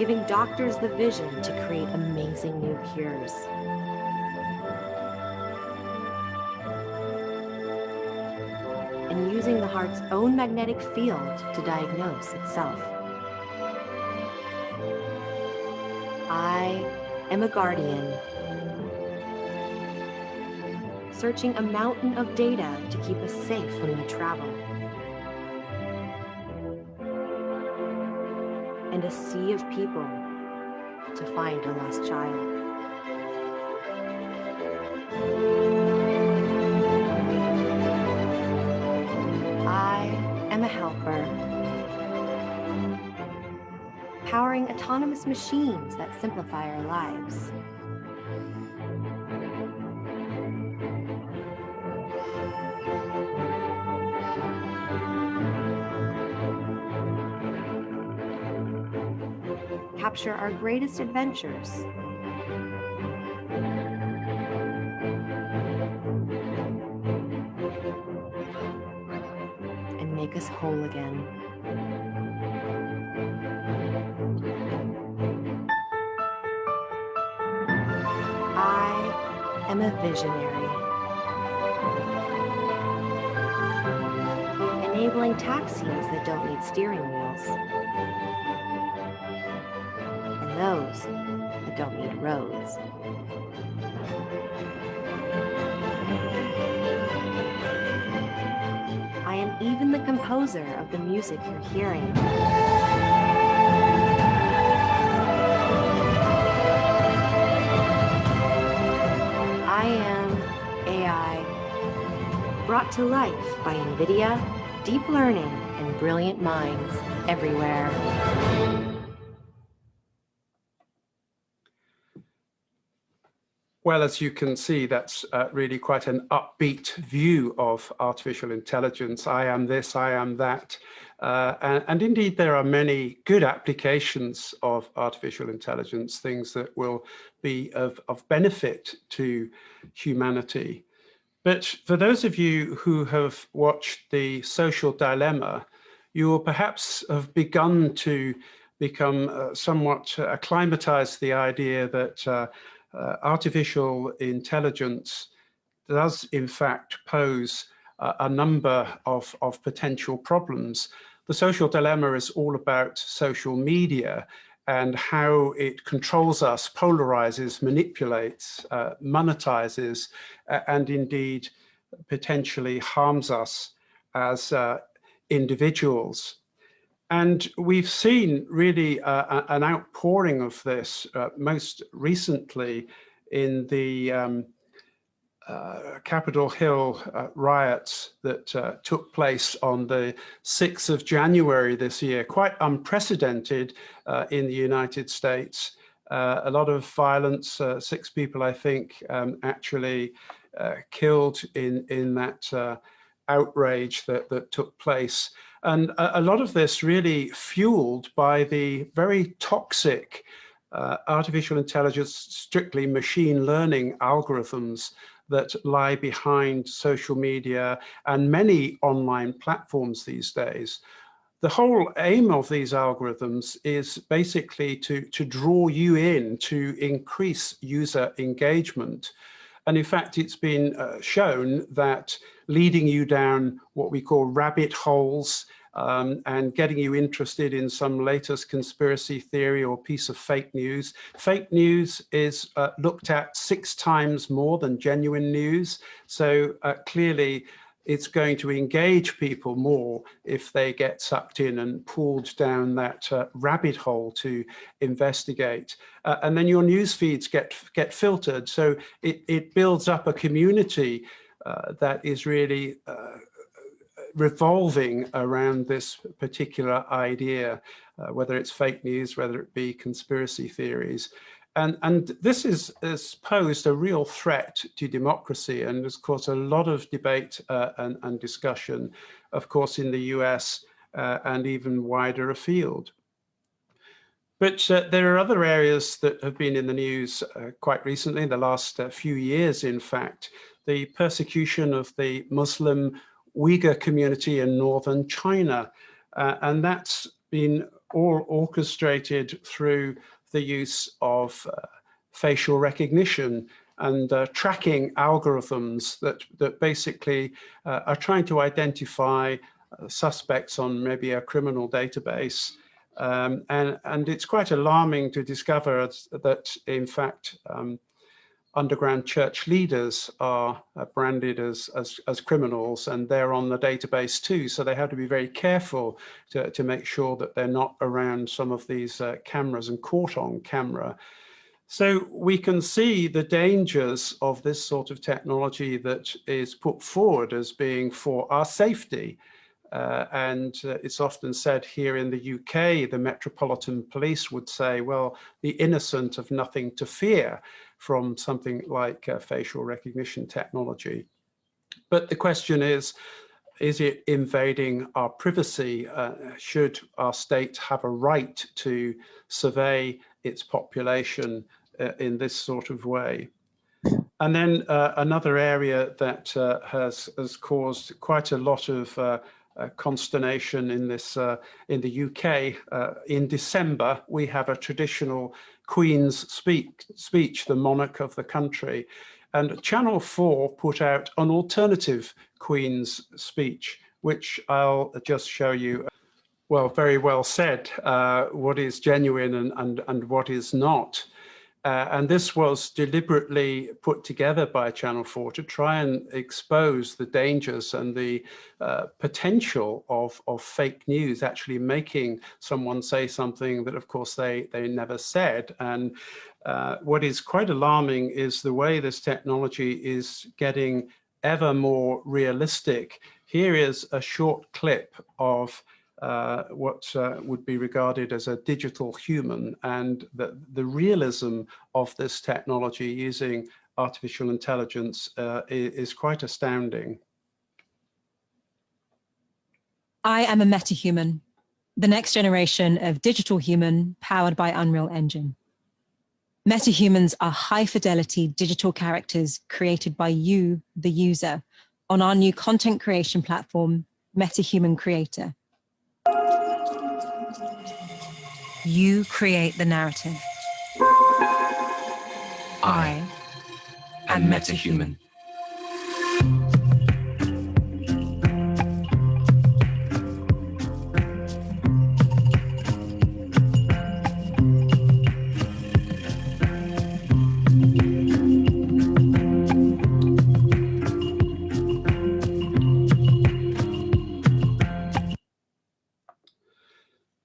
giving doctors the vision to create amazing new cures. And using the heart's own magnetic field to diagnose itself. I am a guardian, searching a mountain of data to keep us safe when we travel. And a sea of people to find a lost child. I am a helper, powering autonomous machines that simplify our lives. Capture our greatest adventures. And make us whole again. I am a visionary, enabling taxis that don't need steering wheels, and those that don't need roads. I am even the composer of the music you're hearing. I am AI, brought to life by NVIDIA, deep learning, and brilliant minds everywhere. Well, as you can see, that's really quite an upbeat view of artificial intelligence. I am this, I am that. And indeed, there are many good applications of artificial intelligence, things that will be of benefit to humanity. But for those of you who have watched The Social Dilemma, you will perhaps have begun to become somewhat acclimatized to the idea that artificial intelligence does in fact pose a number of potential problems. The Social Dilemma is all about social media and how it controls us, polarizes, manipulates, monetizes, and indeed potentially harms us as individuals. And we've seen really an outpouring of this most recently in the Capitol Hill riots that took place on the 6th of January this year, quite unprecedented in the United States. A lot of violence, 6 people, I think, actually killed in that outrage that took place. And a lot of this really fueled by the very toxic artificial intelligence, strictly machine learning algorithms that lie behind social media and many online platforms these days. The whole aim of these algorithms is basically to draw you in, to increase user engagement. And in fact, it's been shown that leading you down what we call rabbit holes and getting you interested in some latest conspiracy theory or piece of fake news. Fake news is looked at 6 times more than genuine news. So clearly, it's going to engage people more if they get sucked in and pulled down that rabbit hole to investigate. And then your news feeds get filtered. So it builds up a community that is really revolving around this particular idea, whether it's fake news, whether it be conspiracy theories. And this has posed a real threat to democracy, and has caused a lot of debate and discussion, of course, in the US and even wider afield. But there are other areas that have been in the news quite recently, in the last few years, in fact. The persecution of the Muslim Uyghur community in northern China. And that's been all orchestrated through the use of facial recognition and tracking algorithms that basically are trying to identify suspects on maybe a criminal database. And it's quite alarming to discover that, in fact, underground church leaders are branded as criminals, and they're on the database too. So they have to be very careful to make sure that they're not around some of these cameras and caught on camera. So we can see the dangers of this sort of technology that is put forward as being for our safety. And it's often said here in the UK, the Metropolitan Police would say, well, the innocent have nothing to fear from something like facial recognition technology. But the question is it invading our privacy? Should our state have a right to survey its population in this sort of way? And then another area that has caused quite a lot of consternation in this in the UK. In December, we have a traditional Queen's speech, the monarch of the country, and Channel 4 put out an alternative Queen's speech, which I'll just show you. Well, very well said, what is genuine and what is not. And this was deliberately put together by Channel 4 to try and expose the dangers and the potential of fake news actually making someone say something that, of course, they never said. And what is quite alarming is the way this technology is getting ever more realistic. Here is a short clip of what would be regarded as a digital human, and the realism of this technology using artificial intelligence is quite astounding. I am a metahuman, the next generation of digital human powered by Unreal Engine. Metahumans are high-fidelity digital characters created by you, the user, on our new content creation platform, MetaHuman Creator. You create the narrative. I am metahuman.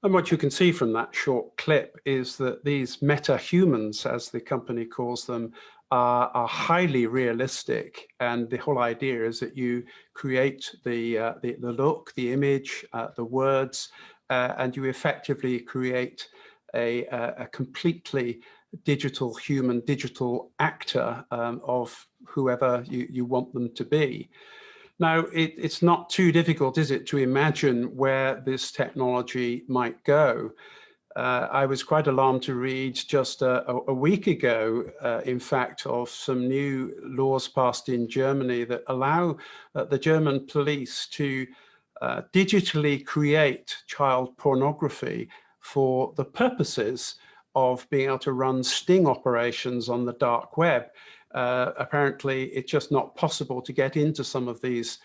And what you can see from that short clip is that these meta-humans, as the company calls them, are highly realistic. And the whole idea is that you create the look, the image, the words, and you effectively create a completely digital human, digital actor of whoever you want them to be. Now, it's not too difficult, is it, to imagine where this technology might go. I was quite alarmed to read just a week ago, in fact, of some new laws passed in Germany that allow the German police to digitally create child pornography for the purposes of being able to run sting operations on the dark web. Apparently, it's just not possible to get into some of these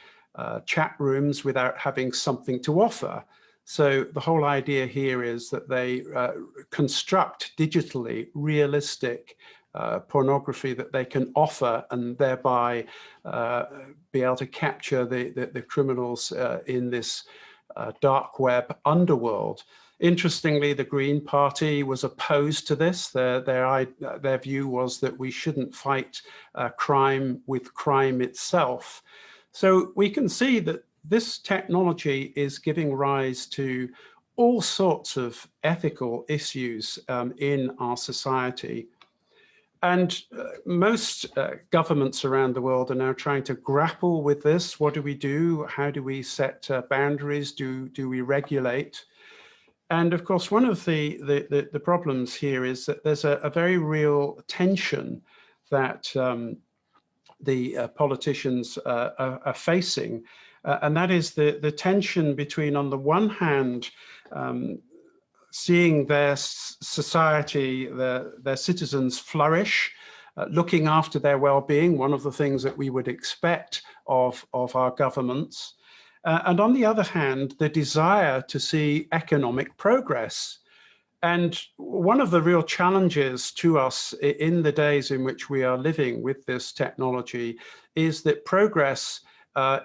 chat rooms without having something to offer. So the whole idea here is that they construct digitally realistic pornography that they can offer, and thereby be able to capture the criminals in this dark web underworld. Interestingly, the Green Party was opposed to this. Their view was that we shouldn't fight crime with crime itself. So we can see that this technology is giving rise to all sorts of ethical issues in our society. And most governments around the world are now trying to grapple with this. What do we do? How do we set boundaries? Do we regulate? And of course, one of the problems here is that there's a very real tension that the politicians are facing. And that is the tension between, on the one hand, seeing their society, their citizens flourish, looking after their well-being, one of the things that we would expect of our governments. And on the other hand, the desire to see economic progress. And one of the real challenges to us in the days in which we are living with this technology is that progress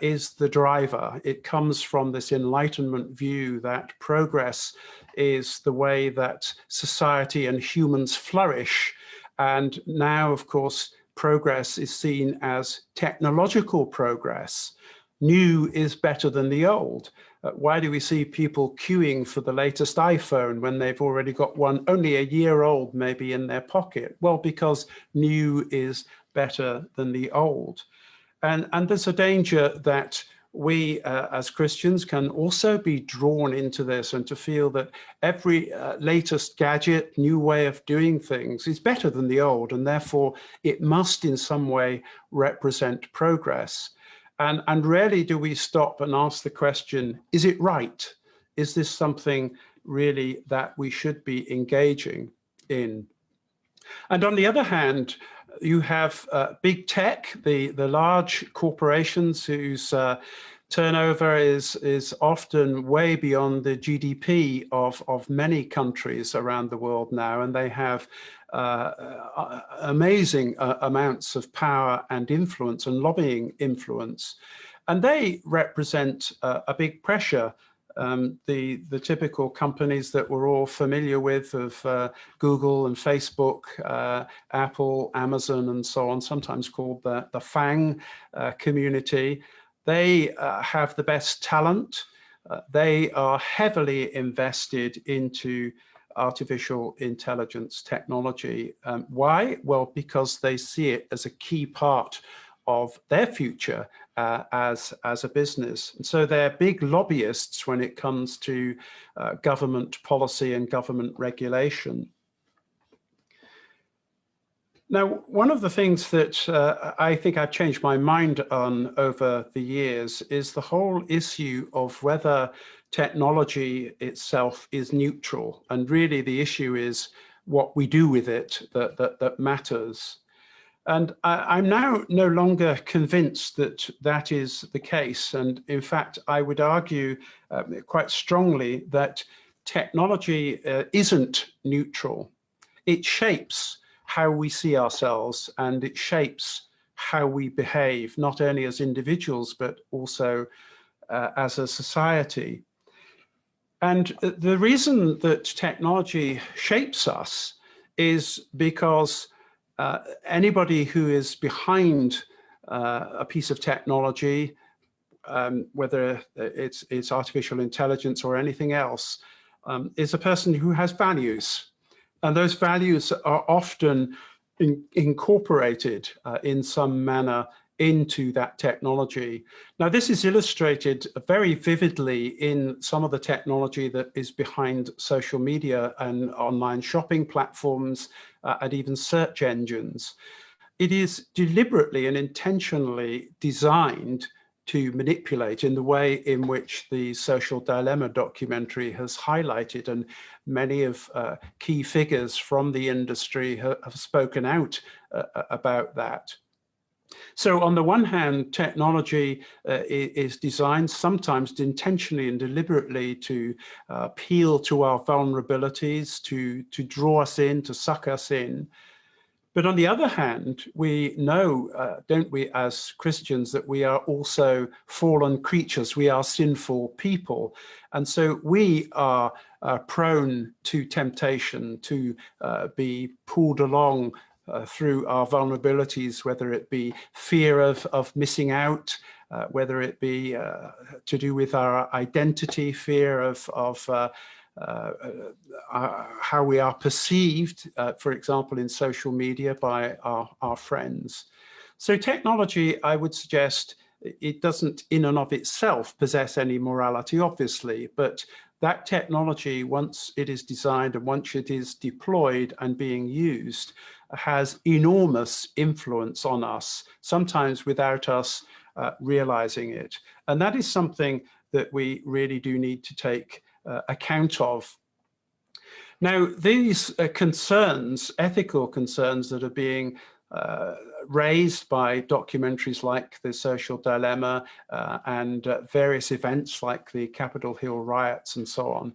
is the driver. It comes from this Enlightenment view that progress is the way that society and humans flourish. And now, of course, progress is seen as technological progress. New is better than the old. Why do we see people queuing for the latest iPhone when they've already got one only a year old maybe in their pocket? Well, because new is better than the old. And there's a danger that we as Christians can also be drawn into this and to feel that every latest gadget, new way of doing things is better than the old, and therefore it must in some way represent progress. And rarely do we stop and ask the question, is it right? Is this something really that we should be engaging in? And on the other hand, you have big tech, the large corporations whose turnover is often way beyond the GDP of many countries around the world now, and they have amazing amounts of power and influence and lobbying influence. And they represent a big pressure. The typical companies that we're all familiar with of Google and Facebook, Apple, Amazon, and so on, sometimes called the FANG community, they have the best talent. They are heavily invested into artificial intelligence technology. Why? Well, because they see it as a key part of their future as a business. And so they're big lobbyists when it comes to government policy and government regulation. Now, one of the things that I think I've changed my mind on over the years is the whole issue of whether technology itself is neutral. And really the issue is what we do with it that matters. And I'm now no longer convinced that that is the case. And in fact, I would argue quite strongly that technology isn't neutral. It shapes how we see ourselves, and it shapes how we behave, not only as individuals, but also as a society. And the reason that technology shapes us is because anybody who is behind a piece of technology, whether it's artificial intelligence or anything else, is a person who has values. And those values are often incorporated in some manner into that technology. Now, this is illustrated very vividly in some of the technology that is behind social media and online shopping platforms and even search engines. It is deliberately and intentionally designed to manipulate in the way in which the Social Dilemma documentary has highlighted, and many of key figures from the industry have spoken out about that. So on the one hand, technology is designed sometimes intentionally and deliberately to appeal to our vulnerabilities, to draw us in, to suck us in. But on the other hand, we know, don't we, as Christians, that we are also fallen creatures. We are sinful people. And so we are prone to temptation, to be pulled along through our vulnerabilities, whether it be fear of missing out, whether it be to do with our identity, fear of how we are perceived, for example, in social media by our friends. So technology, I would suggest, it doesn't in and of itself possess any morality, obviously, but that technology, once it is designed and once it is deployed and being used, has enormous influence on us, sometimes without us realizing it. And that is something that we really do need to take account of. Now, these concerns, ethical concerns that are being raised by documentaries like The Social Dilemma and various events like the Capitol Hill riots and so on,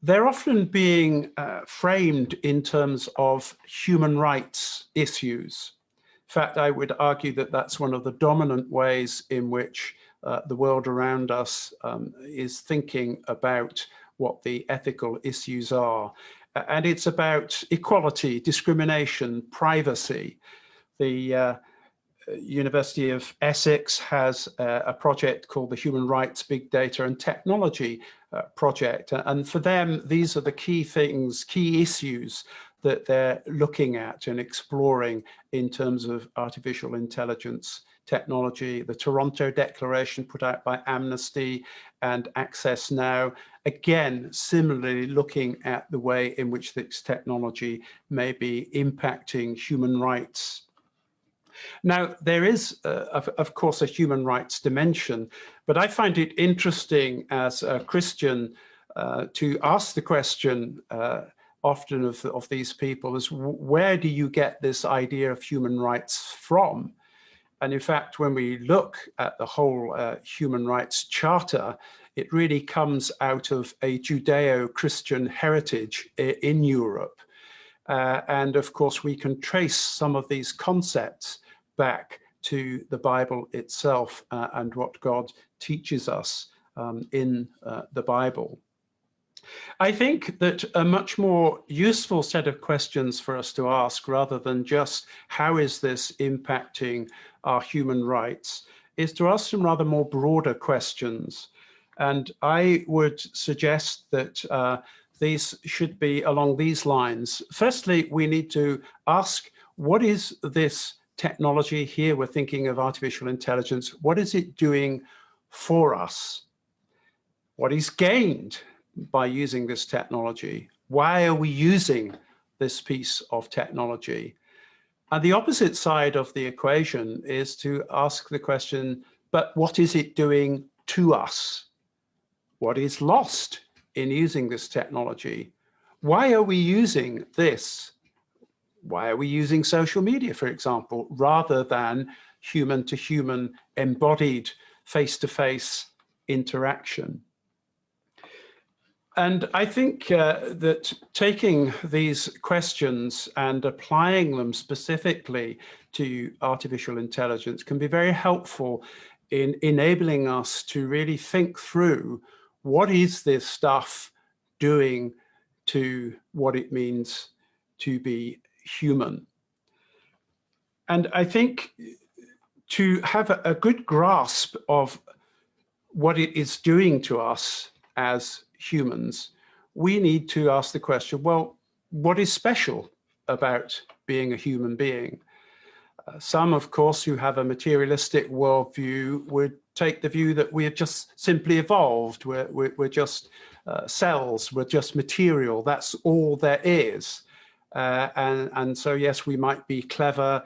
they're often being framed in terms of human rights issues. In fact, I would argue that that's one of the dominant ways in which the world around us is thinking about what the ethical issues are. And it's about equality, discrimination, privacy. The University of Essex has a project called the Human Rights, Big Data and Technology Project. And for them, these are the key things, key issues that they're looking at and exploring in terms of artificial intelligence technology. The Toronto Declaration put out by Amnesty and Access Now, again, similarly looking at the way in which this technology may be impacting human rights. Now, there is, of course, a human rights dimension, but I find it interesting as a Christian to ask the question often of these people is, where do you get this idea of human rights from? And in fact, when we look at the whole human rights charter, it really comes out of a Judeo-Christian heritage in Europe. And of course, we can trace some of these concepts back to the Bible itself and what God teaches us in the Bible. I think that a much more useful set of questions for us to ask, rather than just how is this impacting our human rights, is to ask some rather more broader questions. And I would suggest that these should be along these lines. Firstly, we need to ask, what is this technology here? We're thinking of artificial intelligence. What is it doing for us? What is gained by using this technology? Why are we using this piece of technology? And the opposite side of the equation is to ask the question, but what is it doing to us? What is lost in using this technology? Why are we using this? Why are we using social media, for example, rather than human-to-human embodied face-to-face interaction? And I think that taking these questions and applying them specifically to artificial intelligence can be very helpful in enabling us to really think through, what is this stuff doing to what it means to be human? And I think to have a good grasp of what it is doing to us as humans, we need to ask the question, well, what is special about being a human being? Some, of course, who have a materialistic worldview would take the view that we are just simply evolved. We're just cells, we're just material. That's all there is. And so, yes, we might be clever.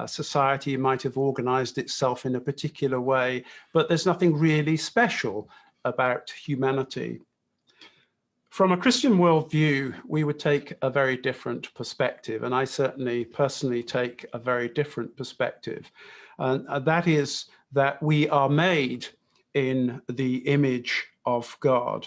Society might have organized itself in a particular way, but there's nothing really special about humanity. From a Christian worldview, we would take a very different perspective, and I certainly personally take a very different perspective. And that is that we are made in the image of God.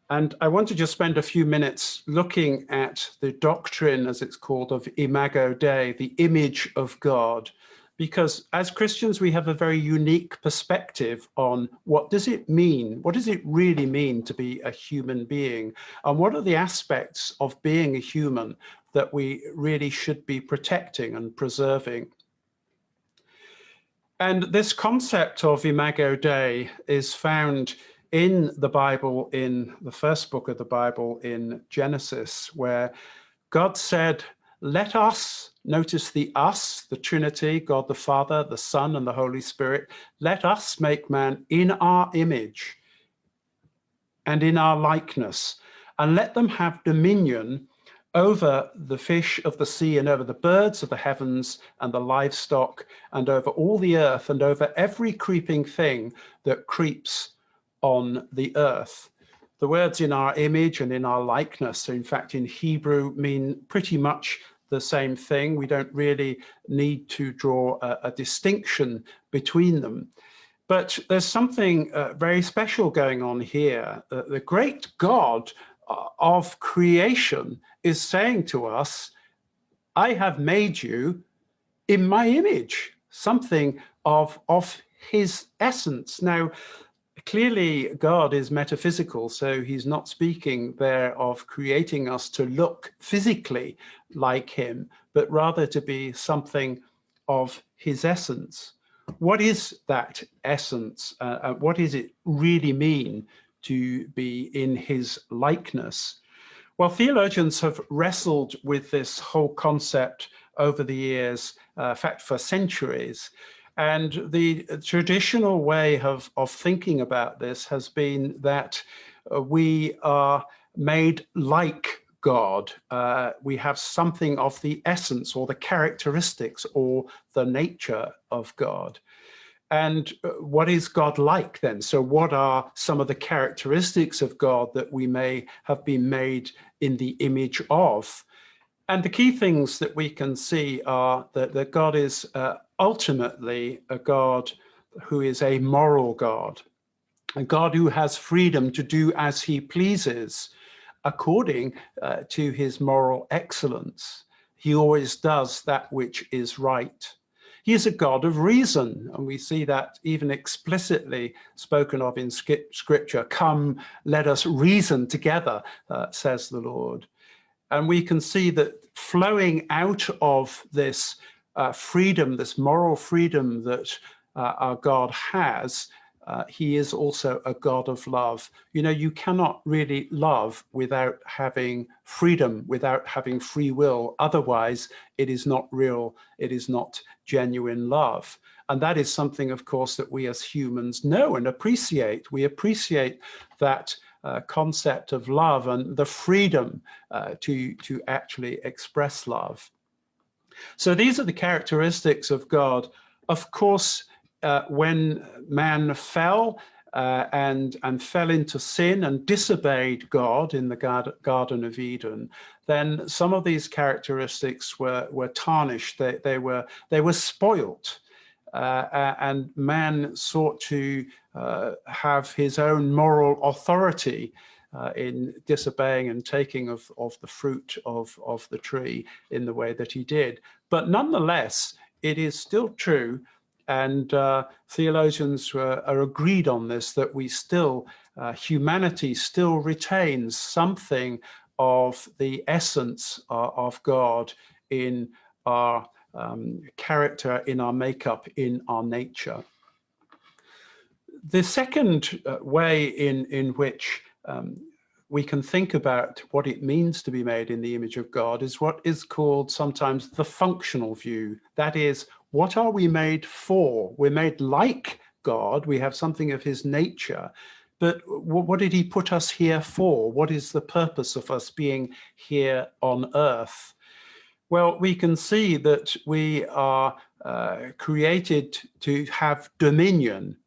And I want to just spend a few minutes looking at the doctrine, as it's called, of Imago Dei, the image of God, because as Christians, we have a very unique perspective on what does it mean? What does it really mean to be a human being? And what are the aspects of being a human that we really should be protecting and preserving? And this concept of Imago Dei is found in the Bible, in the first book of the Bible, in Genesis, where God said, let us, notice the us, the Trinity, God the Father, the Son, and the Holy Spirit, let us make man in our image and in our likeness, and let them have dominion over the fish of the sea and over the birds of the heavens and the livestock and over all the earth and over every creeping thing that creeps on the earth. The words in our image and in our likeness, so in fact in Hebrew, mean pretty much the same thing. We don't really need to draw a distinction between them. But there's something very special going on here. The great God of creation is saying to us, I have made you in my image, something of his essence. Now, clearly God is metaphysical, so he's not speaking there of creating us to look physically like him, but rather to be something of his essence. What is that essence? What does it really mean to be in his likeness? Well, theologians have wrestled with this whole concept over the years, in fact, for centuries. And the traditional way of thinking about this has been that we are made like God. We have something of the essence or the characteristics or the nature of God. And what is God like then? So what are some of the characteristics of God that we may have been made in the image of? And the key things that we can see are that God is ultimately a God who is a moral God, a God who has freedom to do as he pleases according to his moral excellence. He always does that which is right. He is a God of reason, and we see that even explicitly spoken of in Scripture. Come, let us reason together, says the Lord. And we can see that flowing out of this freedom, this moral freedom that our God has, he is also a God of love. You know, you cannot really love without having freedom, without having free will. Otherwise, it is not real, it is not genuine love. And that is something, of course, that we as humans know and appreciate. We appreciate that concept of love and the freedom to actually express love. So these are the characteristics of God. Of course, when man fell and fell into sin and disobeyed God in the Garden of Eden, then some of these characteristics were tarnished. They were spoilt. And man sought to have his own moral authority in disobeying and taking of the fruit of the tree in the way that he did. But nonetheless, it is still true, and theologians are agreed on this, that we still, humanity still retains something of the essence of God in our character, in our makeup, in our nature. The second way in which we can think about what it means to be made in the image of God is what is called sometimes the functional view. That is, what are we made for? We're made like God. We have something of his nature. But what did he put us here for? What is the purpose of us being here on earth? Well, we can see that we are created to have dominion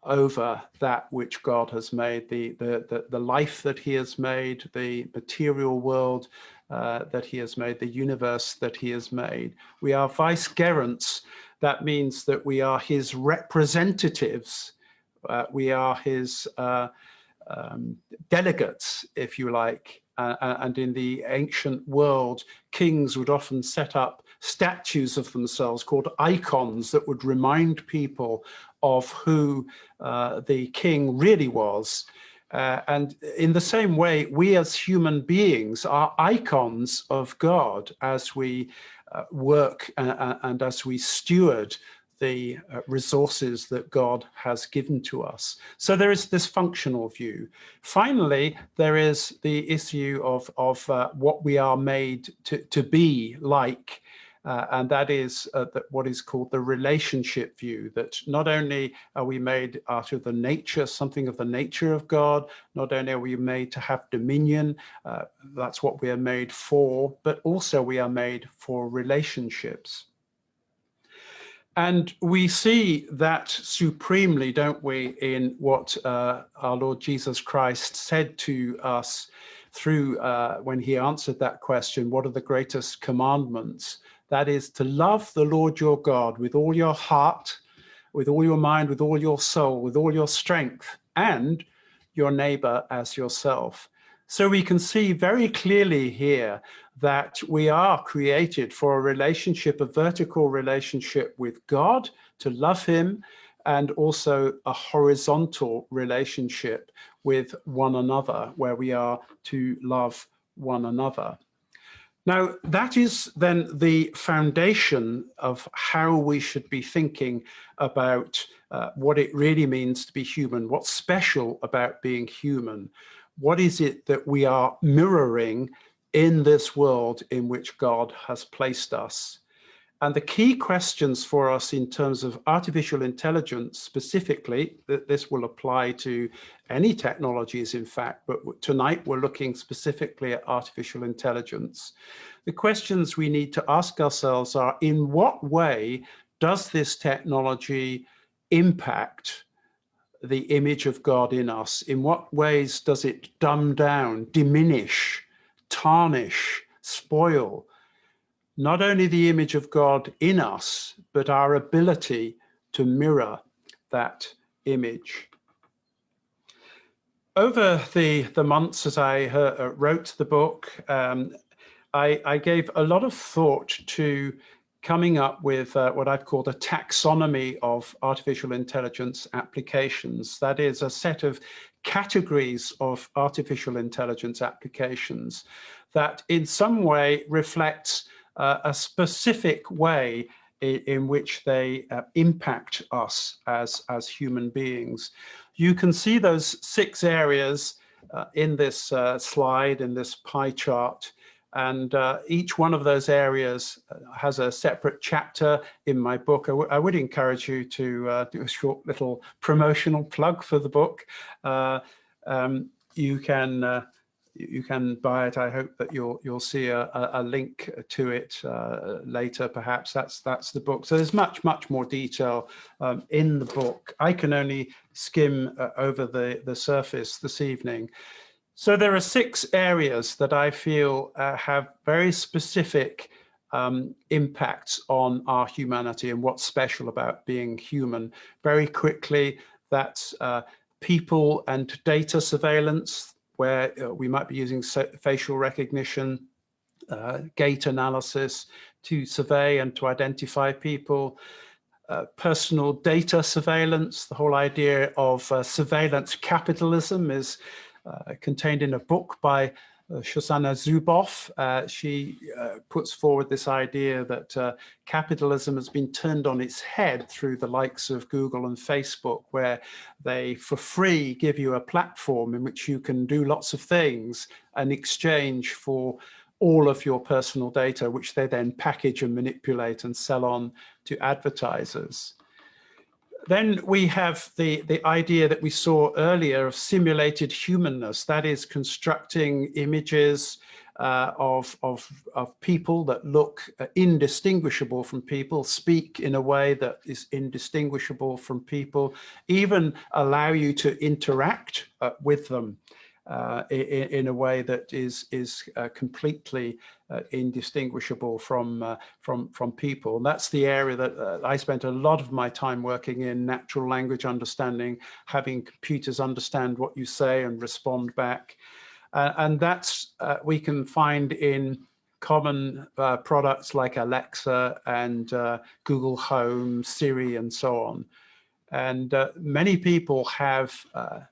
over that which God has made, the life that he has made, the material world that he has made, the universe that he has made. We are vicegerents. That means that we are his representatives. We are his delegates, if you like. And in the ancient world, kings would often set up statues of themselves called icons that would remind people of who the king really was. And in the same way, we as human beings are icons of God as we work and as we steward the resources that God has given to us. So there is this functional view. Finally, there is the issue of what we are made to be like, and that is what is called the relationship view, that not only are we made out of the nature, something of the nature of God, not only are we made to have dominion, that's what we are made for, but also we are made for relationships. And we see that supremely, don't we, in what our Lord Jesus Christ said to us through when he answered that question, what are the greatest commandments? That is to love the Lord your God with all your heart, with all your mind, with all your soul, with all your strength, and your neighbor as yourself. So we can see very clearly here that we are created for a relationship, a vertical relationship with God, to love him, and also a horizontal relationship with one another, where we are to love one another. Now, that is then the foundation of how we should be thinking about what it really means to be human, what's special about being human. What is it that we are mirroring in this world in which God has placed us? And the key questions for us in terms of artificial intelligence specifically, that this will apply to any technologies, in fact, but tonight we're looking specifically at artificial intelligence. The questions we need to ask ourselves are, in what way does this technology impact the image of God in us? In what ways does it dumb down, diminish, tarnish, spoil not only the image of God in us, but our ability to mirror that image? Over the months as I wrote the book, I gave a lot of thought to coming up with what I've called a taxonomy of artificial intelligence applications. That is a set of categories of artificial intelligence applications that in some way reflects a specific way in which they impact us as human beings. You can see those 6 areas in this slide, in this pie chart. And each one of those areas has a separate chapter in my book. I would encourage you to do a short little promotional plug for the book. You can buy it. I hope that you'll see a link to it later. Perhaps that's the book. So there's much more detail in the book. I can only skim over the surface this evening. So there are 6 areas that I feel have very specific impacts on our humanity and what's special about being human. Very quickly, that's people and data surveillance, where we might be using facial recognition, gait analysis to survey and to identify people. Personal data surveillance, the whole idea of surveillance capitalism is contained in a book by Shoshana Zuboff. She puts forward this idea that capitalism has been turned on its head through the likes of Google and Facebook, where they for free give you a platform in which you can do lots of things in exchange for all of your personal data, which they then package and manipulate and sell on to advertisers. Then we have the idea that we saw earlier of simulated humanness. That is constructing images of people that look indistinguishable from people, speak in a way that is indistinguishable from people, even allow you to interact with them in a way that is completely indistinguishable from people. And that's the area that I spent a lot of my time working in: natural language understanding, having computers understand what you say and respond back. And that's we can find in common products like Alexa and Google Home, Siri, and so on. And many people have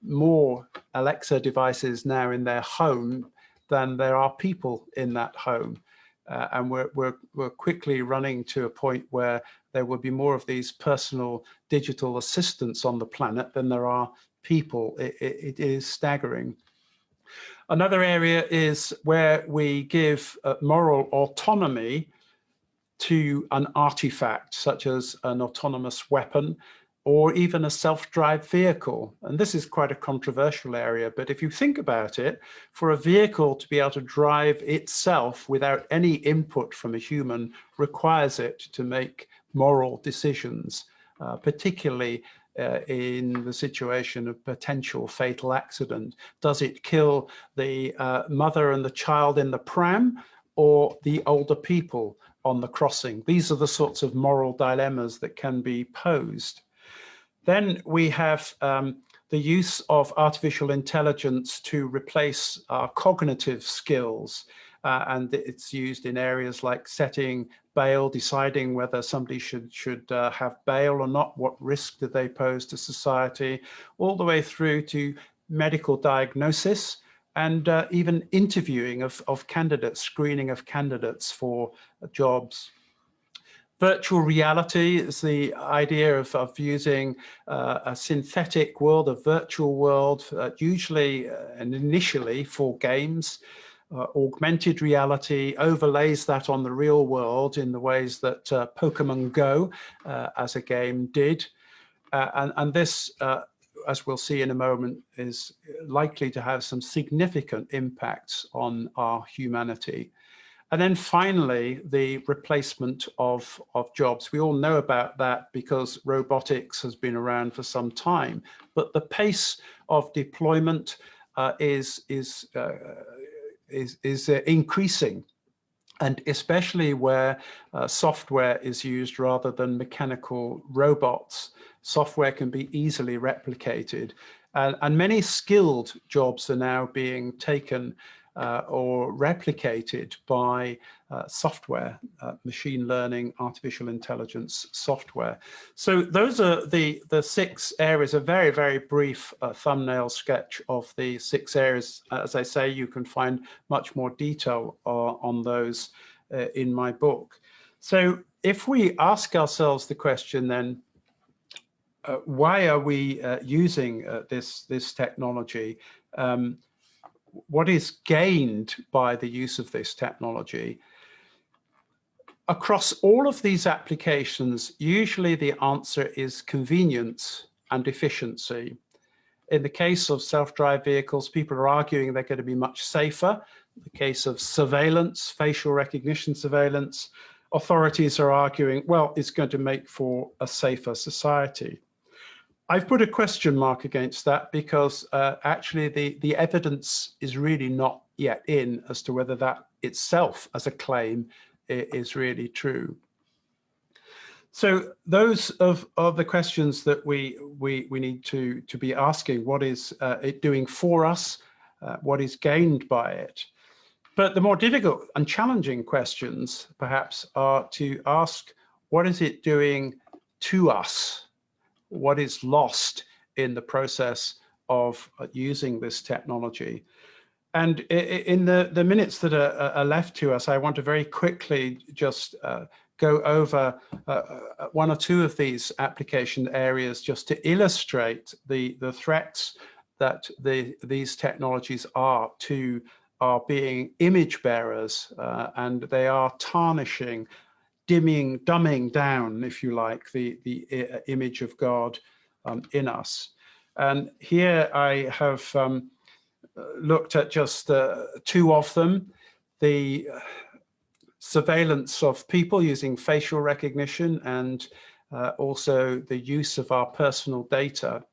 more Alexa devices now in their home than there are people in that home. And we're quickly running to a point where there will be more of these personal digital assistants on the planet than there are people. It is staggering. Another area is where we give moral autonomy to an artifact, such as an autonomous weapon, or even a self-drive vehicle. And this is quite a controversial area, but if you think about it, for a vehicle to be able to drive itself without any input from a human requires it to make moral decisions, particularly in the situation of potential fatal accident. Does it kill the mother and the child in the pram, or the older people on the crossing? These are the sorts of moral dilemmas that can be posed. Then we have the use of artificial intelligence to replace our cognitive skills. And it's used in areas like setting bail, deciding whether somebody should have bail or not, what risk do they pose to society, all the way through to medical diagnosis, and even interviewing of candidates, screening of candidates for jobs. Virtual reality is the idea of using a synthetic world, a virtual world, usually and initially for games. Augmented reality overlays that on the real world in the ways that Pokemon Go as a game did. And this, as we'll see in a moment, is likely to have some significant impacts on our humanity. And then finally, the replacement of jobs. We all know about that because robotics has been around for some time, but the pace of deployment is increasing, and especially where software is used rather than mechanical robots. Software can be easily replicated, and many skilled jobs are now being taken or replicated by software, machine learning, artificial intelligence software. So those are the 6 areas, a very, very brief thumbnail sketch of the 6 areas. As I say, you can find much more detail on those in my book. So if we ask ourselves the question then, why are we using this technology? What is gained by the use of this technology? Across all of these applications, usually the answer is convenience and efficiency. In the case of self-drive vehicles, people are arguing they're going to be much safer. In the case of surveillance, facial recognition surveillance, authorities are arguing, well, it's going to make for a safer society. I've put a question mark against that because actually the evidence is really not yet in as to whether that itself as a claim is really true. So those are the questions that we need to be asking. What is it doing for us? What is gained by it? But the more difficult and challenging questions perhaps are to ask, what is it doing to us? What is lost in the process of using this technology? And in the minutes that are left to us, I want to very quickly just go over 1 or 2 of these application areas just to illustrate the threats that these technologies are to our being image bearers, and they are tarnishing, dumbing down, if you like, the image of God in us. And here I have looked at just 2 of them. The surveillance of people using facial recognition, and also the use of our personal data.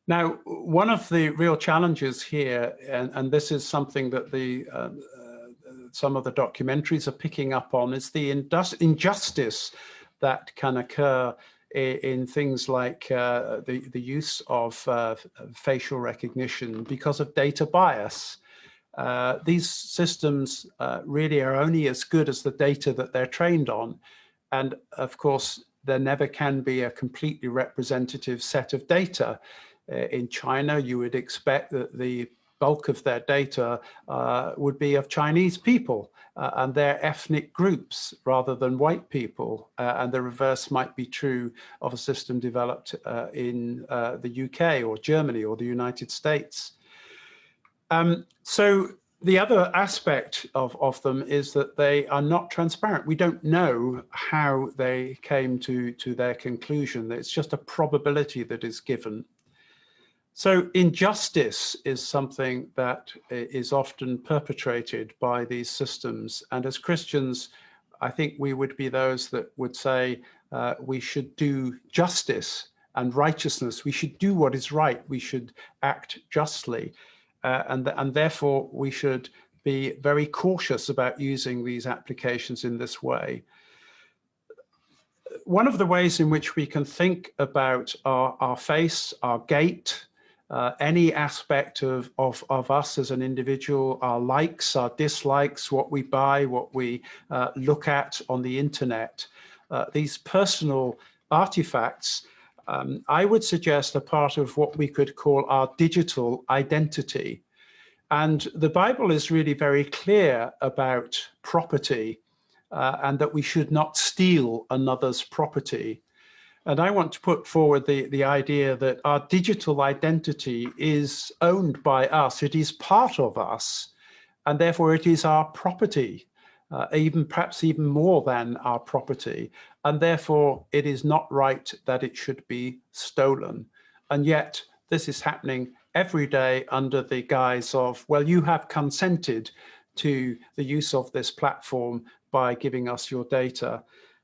Now, one of the real challenges here, and this is something that some of the documentaries are picking up on, is the injustice that can occur in things like the use of facial recognition because of data bias. These systems really are only as good as the data that they're trained on. And of course, there never can be a completely representative set of data. In China, you would expect that the bulk of their data would be of Chinese people and their ethnic groups rather than white people. And the reverse might be true of a system developed in the UK or Germany or the United States. So the other aspect of them is that they are not transparent. We don't know how they came to their conclusion. It's just a probability that is given. So injustice is something that is often perpetrated by these systems. And as Christians, I think we would be those that would say we should do justice and righteousness. We should do what is right. We should act justly. And therefore, we should be very cautious about using these applications in this way. One of the ways in which we can think about our face, our gait, any aspect of us as an individual, our likes, our dislikes, what we buy, what we look at on the internet, these personal artifacts, I would suggest are part of what we could call our digital identity. And the Bible is really very clear about property and that we should not steal another's property. And I want to put forward the idea that our digital identity is owned by us. It is part of us, and therefore it is our property, perhaps even more than our property. And therefore it is not right that it should be stolen. And yet this is happening every day under the guise of, well, you have consented to the use of this platform by giving us your data.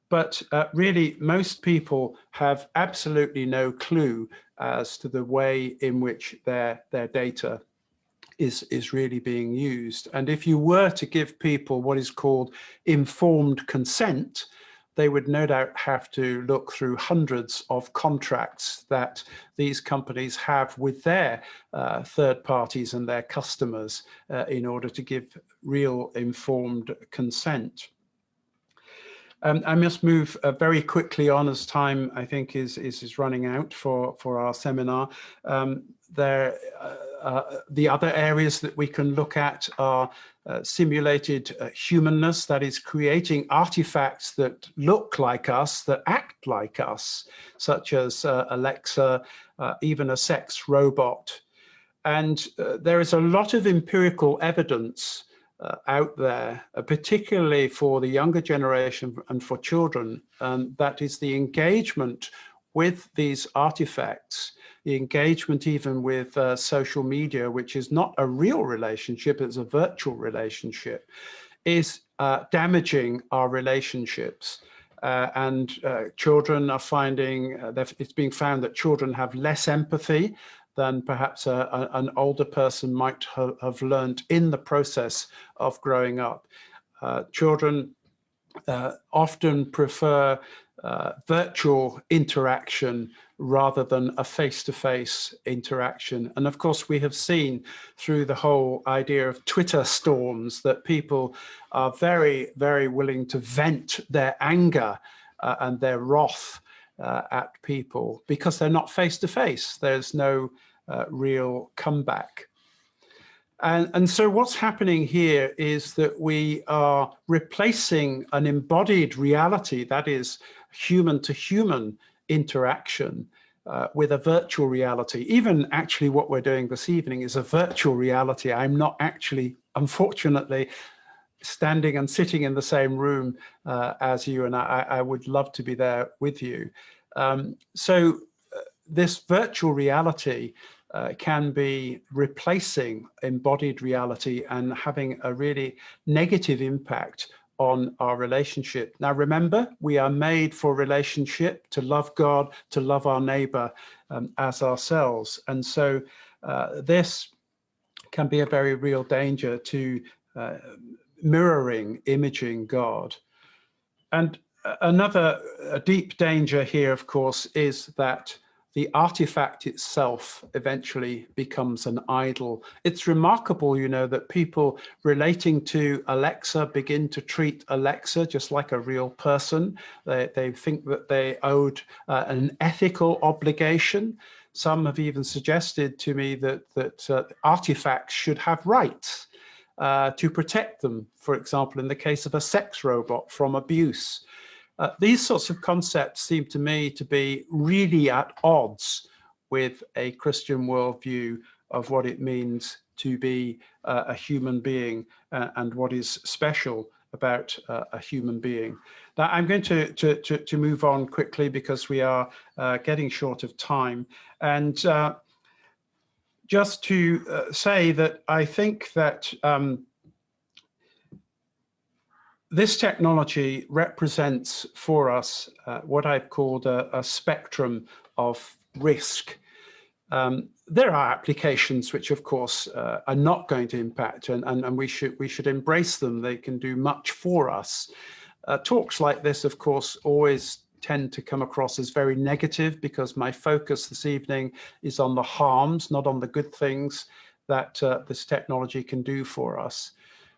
But really, most people have absolutely no clue as to the way in which their data is really being used. And if you were to give people what is called informed consent, they would no doubt have to look through hundreds of contracts that these companies have with their third parties and their customers in order to give real informed consent. I must move very quickly on as time, I think, is running out for our seminar. The other areas that we can look at are simulated humanness, that is creating artifacts that look like us, that act like us, such as Alexa, even a sex robot. And there is a lot of empirical evidence out there, particularly for the younger generation and for children, that is the engagement with these artifacts, the engagement even with social media, which is not a real relationship, it's a virtual relationship, is damaging our relationships. And children are finding, it's being found that children have less empathy than perhaps an older person might have learned in the process of growing up. Children often prefer virtual interaction rather than a face-to-face interaction. And of course, we have seen through the whole idea of Twitter storms that people are very, very willing to vent their anger and their wrath at people because they're not face-to-face. There's no real comeback. And so what's happening here is that we are replacing an embodied reality, that is human-to-human interaction, with a virtual reality. Even actually what we're doing this evening is a virtual reality. I'm not actually, unfortunately, standing and sitting in the same room as you, and I would love to be there with you. So this virtual reality can be replacing embodied reality and having a really negative impact on our relationship. Now, remember, we are made for relationship, to love God, to love our neighbor as ourselves. And so this can be a very real danger to mirroring, imaging God. And another deep danger here, of course, is that the artifact itself eventually becomes an idol. It's remarkable, you know, that people relating to Alexa begin to treat Alexa just like a real person. They think that they owed an ethical obligation. Some have even suggested to me that artifacts should have rights to protect them, for example, in the case of a sex robot from abuse. These sorts of concepts seem to me to be really at odds with a Christian worldview of what it means to be a human being and what is special about a human being. Now, I'm going to move on quickly because we are getting short of time. And just to say that I think that this technology represents for us what I've called a spectrum of risk. There are applications which, of course, are not going to impact, and we should embrace them. They can do much for us. Talks like this, of course, always tend to come across as very negative, because my focus this evening is on the harms, not on the good things that this technology can do for us.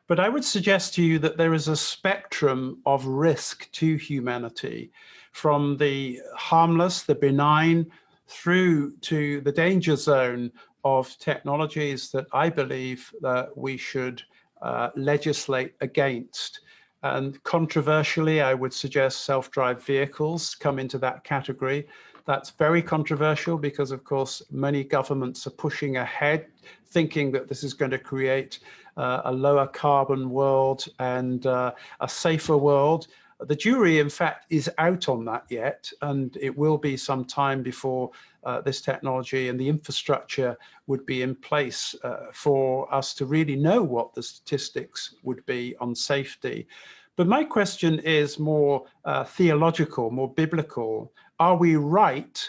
But I would suggest to you that there is a spectrum of risk to humanity, from the harmless, the benign, through to the danger zone of technologies that I believe that we should legislate against. And controversially, I would suggest self-drive vehicles come into that category. That's very controversial because, of course, many governments are pushing ahead, thinking that this is going to create a lower carbon world and a safer world. The jury, in fact, is out on that yet, and it will be some time before this technology and the infrastructure would be in place for us to really know what the statistics would be on safety. But my question is more theological, more biblical. Are we right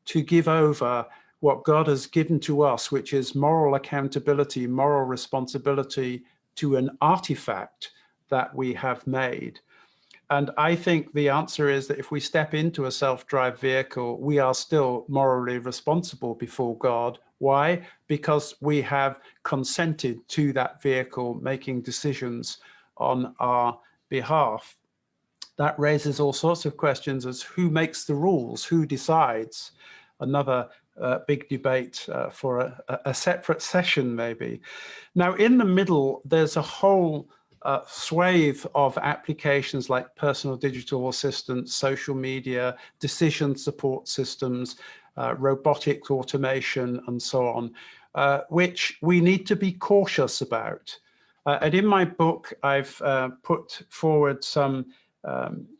to give over what God has given to us, which is moral accountability, moral responsibility, to an artifact that we have made? And I think the answer is that if we step into a self-drive vehicle, we are still morally responsible before God. Why? Because we have consented to that vehicle making decisions on our behalf. That raises all sorts of questions as who makes the rules, who decides. Another big debate for a separate session, maybe. Now, in the middle, there's a whole swathe of applications like personal digital assistants, social media, decision support systems, robotic automation, and so on, which we need to be cautious about. And in my book, I've put forward some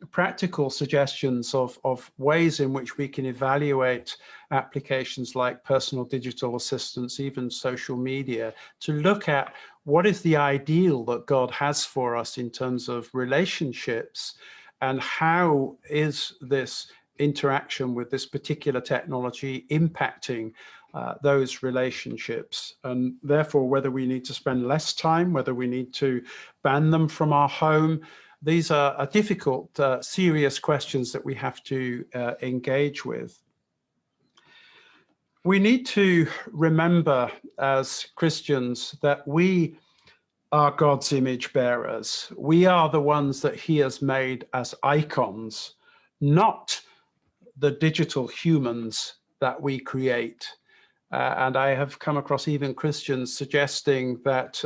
practical suggestions of ways in which we can evaluate applications like personal digital assistants, even social media, to look at what is the ideal that God has for us in terms of relationships, and how is this interaction with this particular technology impacting those relationships, and therefore whether we need to spend less time, whether we need to ban them from our home. These are difficult, serious questions that we have to engage with. We need to remember as Christians that we are God's image bearers. We are the ones that He has made as icons, not the digital humans that we create. And I have come across even Christians suggesting that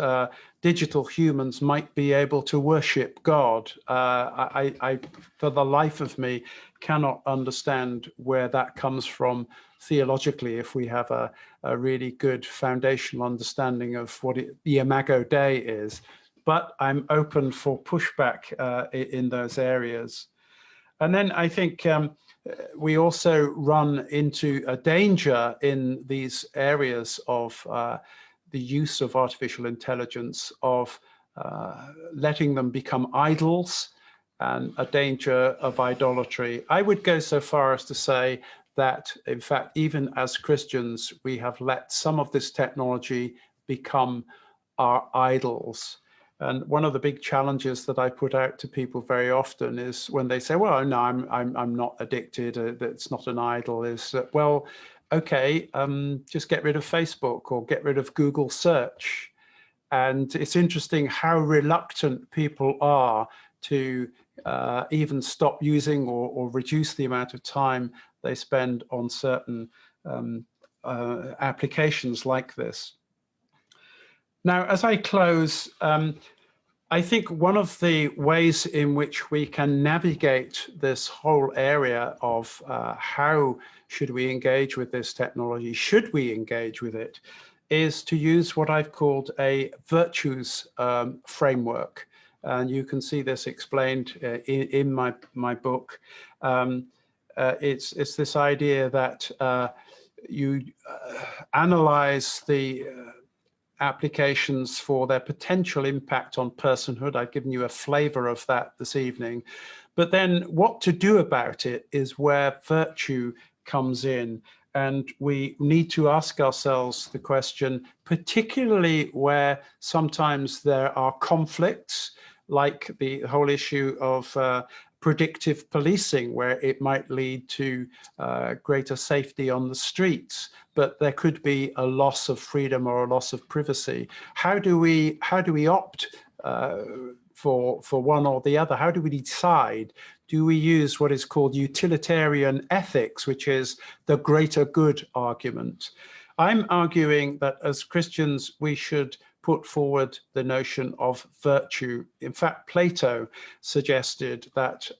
digital humans might be able to worship God. I, for the life of me, cannot understand where that comes from theologically, if we have a really good foundational understanding of what the Imago Dei is. But I'm open for pushback in those areas. And then I think we also run into a danger in these areas of the use of artificial intelligence, of letting them become idols, and a danger of idolatry. I would go so far as to say that, in fact, even as Christians, we have let some of this technology become our idols. And one of the big challenges that I put out to people very often is when they say, well, no, I'm not addicted, it's not an idol, is that, well, okay, just get rid of Facebook or get rid of Google search. And it's interesting how reluctant people are to even stop using or reduce the amount of time they spend on certain applications like this. Now, as I close, I think one of the ways in which we can navigate this whole area of how should we engage with this technology, should we engage with it, is to use what I've called a virtues framework. And you can see this explained in my book. It's this idea that you analyze the applications for their potential impact on personhood. I've given you a flavor of that this evening. But then what to do about it is where virtue comes in. And we need to ask ourselves the question, particularly where sometimes there are conflicts, like the whole issue of predictive policing, where it might lead to greater safety on the streets, but there could be a loss of freedom or a loss of privacy. How do we opt for one or the other? How do we decide? Do we use what is called utilitarian ethics, which is the greater good argument? I'm arguing that as Christians, we should put forward the notion of virtue. In fact, Plato suggested that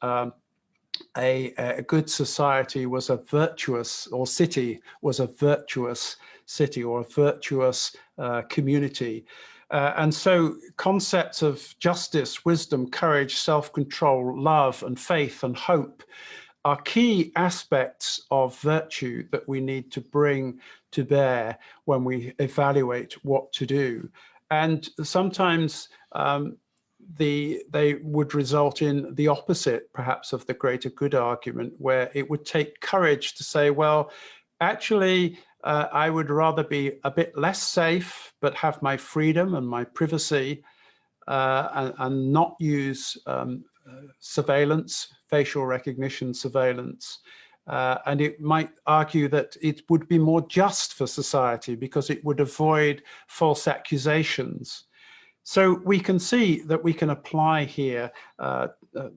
a good society was a virtuous, or city was a virtuous city, or a virtuous community. And so concepts of justice, wisdom, courage, self-control, love, and faith and hope are key aspects of virtue that we need to bring to bear when we evaluate what to do. And sometimes they would result in the opposite, perhaps, of the greater good argument, where it would take courage to say, well, actually, I would rather be a bit less safe, but have my freedom and my privacy, and not use surveillance, facial recognition surveillance. And it might argue that it would be more just for society because it would avoid false accusations. So we can see that we can apply here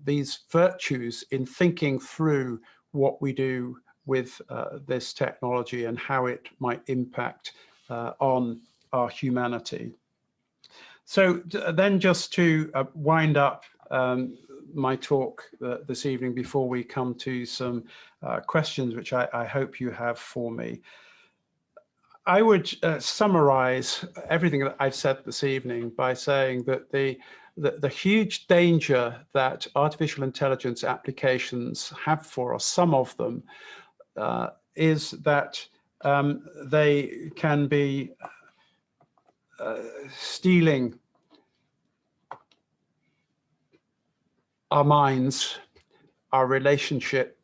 these virtues in thinking through what we do with this technology and how it might impact on our humanity. So then, just to wind up my talk this evening before we come to some questions, which I hope you have for me, I would summarize everything that I've said this evening by saying that the huge danger that artificial intelligence applications have for us, some of them, is that they can be stealing our minds, our relationship,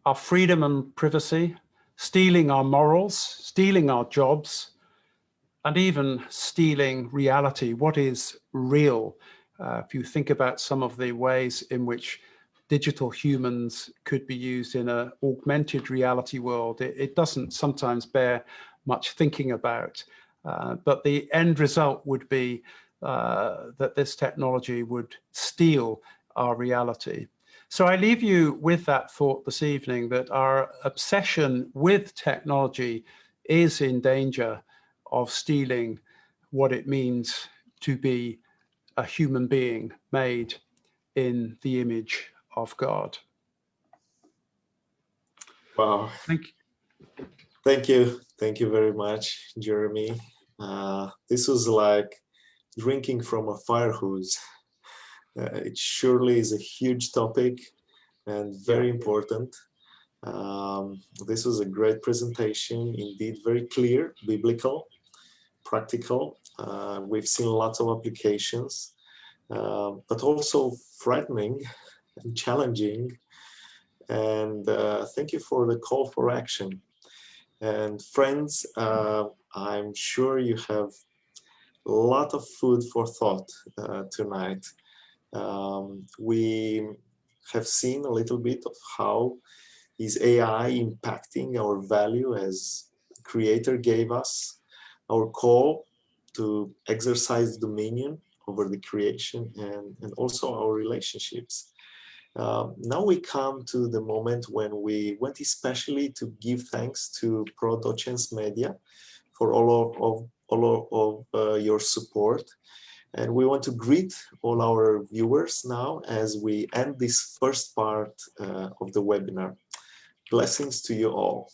our freedom and privacy, stealing our morals, stealing our jobs, and even stealing reality. What is real? If you think about some of the ways in which digital humans could be used in an augmented reality world, it doesn't sometimes bear much thinking about. But the end result would be that this technology would steal our reality. So I leave you with that thought this evening, that our obsession with technology is in danger of stealing what it means to be a human being made in the image of God. Wow. Thank you. Thank you. Thank you very much, Jeremy. This was like drinking from a fire hose. It surely is a huge topic and very important. This was a great presentation, indeed very clear, biblical, practical. We've seen lots of applications, but also frightening and challenging. And thank you for the call for action. And friends, I'm sure you have a lot of food for thought tonight. We have seen a little bit of how is AI impacting our value as the Creator gave us, our call to exercise dominion over the creation, and also our relationships. Now we come to the moment when we want especially to give thanks to Pro Docens Media for all of your support. And we want to greet all our viewers now as we end this first part of the webinar. Blessings to you all.